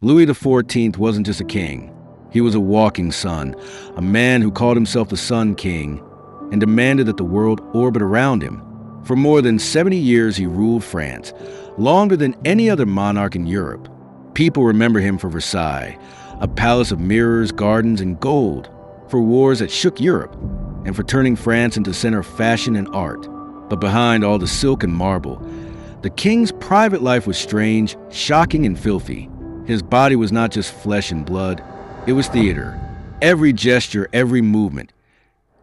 Louis XIV wasn't just a king. He was a walking sun, a man who called himself the Sun King and demanded that the world orbit around him. For more than 70 years, he ruled France, longer than any other monarch in Europe. People remember him for Versailles, a palace of mirrors, gardens, and gold, for wars that shook Europe, and for turning France into the center of fashion and art. But behind all the silk and marble, the king's private life was strange, shocking, and filthy. His body was not just flesh and blood, it was theater. Every gesture, every movement,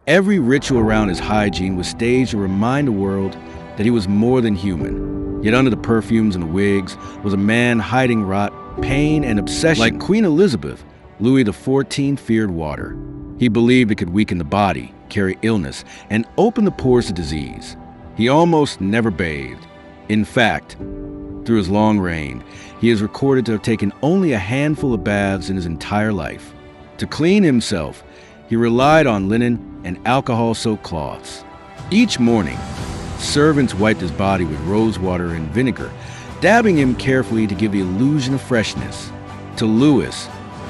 every ritual around his hygiene was staged to remind the world that he was more than human. Yet under the perfumes and the wigs was a man hiding rot, pain, and obsession. Like Queen Elizabeth, Louis XIV feared water. He believed it could weaken the body, carry illness, and open the pores to disease. He almost never bathed. In fact, through his long reign, he is recorded to have taken only a handful of baths in his entire life. To clean himself, he relied on linen and alcohol-soaked cloths. Each morning, servants wiped his body with rose water and vinegar, dabbing him carefully to give the illusion of freshness. To Louis,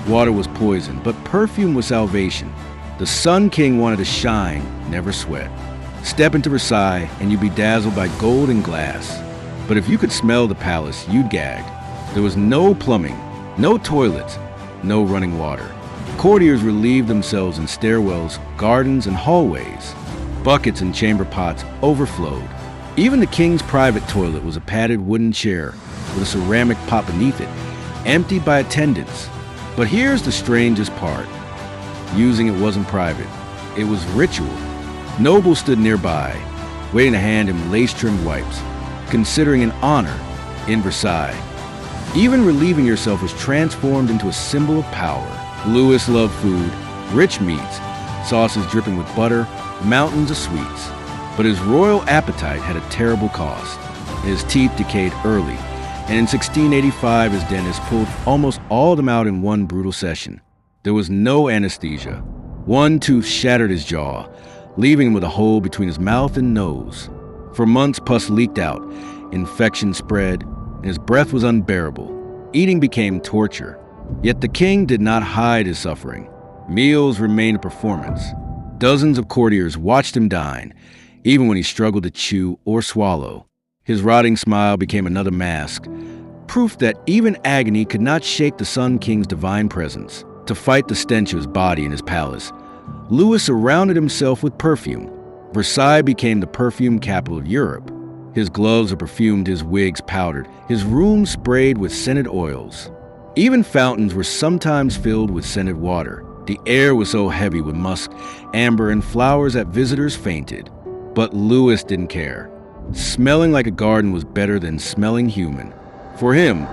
water was poison, but perfume was salvation. The Sun King wanted to shine, never sweat. Step into Versailles and you'd be dazzled by gold and glass. But if you could smell the palace, you'd gag. There was no plumbing, no toilets, no running water. Courtiers relieved themselves in stairwells, gardens, and hallways. Buckets and chamber pots overflowed. Even the king's private toilet was a padded wooden chair with a ceramic pot beneath it, emptied by attendants. But here's the strangest part. Using it wasn't private. It was ritual. Nobles stood nearby, waiting to hand him lace-trimmed wipes, considering an honor in Versailles. Even relieving yourself was transformed into a symbol of power. Louis loved food, rich meats, sauces dripping with butter, mountains of sweets. But his royal appetite had a terrible cost. His teeth decayed early, and in 1685 his dentist pulled almost all of them out in one brutal session. There was no anesthesia. One tooth shattered his jaw, leaving him with a hole between his mouth and nose. For months, pus leaked out, infection spread, and his breath was unbearable. Eating became torture. Yet the king did not hide his suffering. Meals remained a performance. Dozens of courtiers watched him dine, even when he struggled to chew or swallow. His rotting smile became another mask, proof that even agony could not shake the Sun King's divine presence. To fight the stench of his body in his palace, Louis surrounded himself with perfume. Versailles became the perfume capital of Europe. His gloves were perfumed, his wigs powdered, his rooms sprayed with scented oils. Even fountains were sometimes filled with scented water. The air was so heavy with musk, amber, and flowers that visitors fainted. But Louis didn't care. Smelling like a garden was better than smelling human. For him,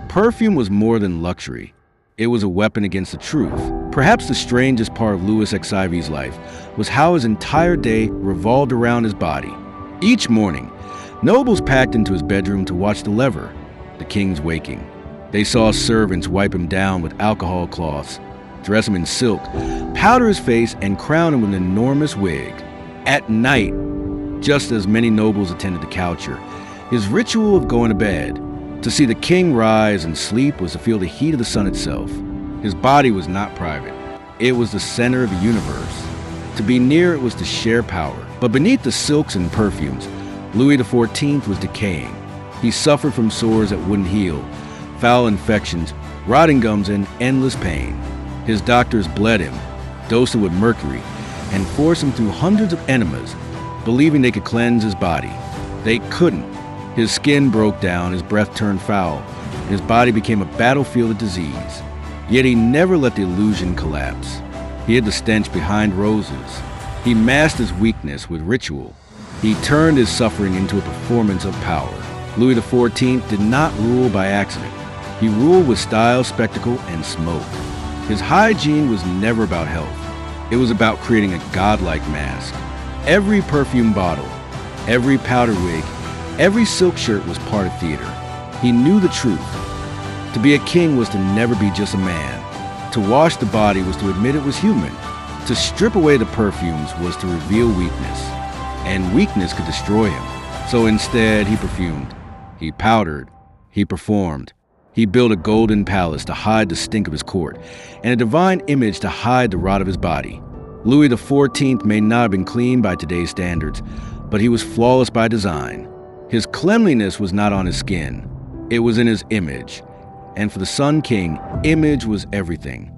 perfume was more than luxury. It was a weapon against the truth. Perhaps the strangest part of Louis XIV's life was how his entire day revolved around his body. Each morning, nobles packed into his bedroom to watch the lever, the king's waking. They saw servants wipe him down with alcohol cloths, dress him in silk, powder his face, and crown him with an enormous wig. At night, just as many nobles attended the coucher, his ritual of going to bed. To see the king rise and sleep was to feel the heat of the sun itself. His body was not private. It was the center of the universe. To be near it was to share power. But beneath the silks and perfumes, Louis XIV was decaying. He suffered from sores that wouldn't heal, foul infections, rotting gums, and endless pain. His doctors bled him, dosed him with mercury, and forced him through hundreds of enemas, believing they could cleanse his body. They couldn't. His skin broke down, his breath turned foul, and his body became a battlefield of disease. Yet he never let the illusion collapse. He hid the stench behind roses. He masked his weakness with ritual. He turned his suffering into a performance of power. Louis XIV did not rule by accident. He ruled with style, spectacle, and smoke. His hygiene was never about health. It was about creating a godlike mask. Every perfume bottle, every powder wig, every silk shirt was part of theater. He knew the truth. To be a king was to never be just a man. To wash the body was to admit it was human. To strip away the perfumes was to reveal weakness. And weakness could destroy him. So instead, he perfumed. He powdered. He performed. He built a golden palace to hide the stink of his court, and a divine image to hide the rot of his body. Louis XIV may not have been clean by today's standards, but he was flawless by design. His cleanliness was not on his skin, it was in his image. And for the Sun King, image was everything.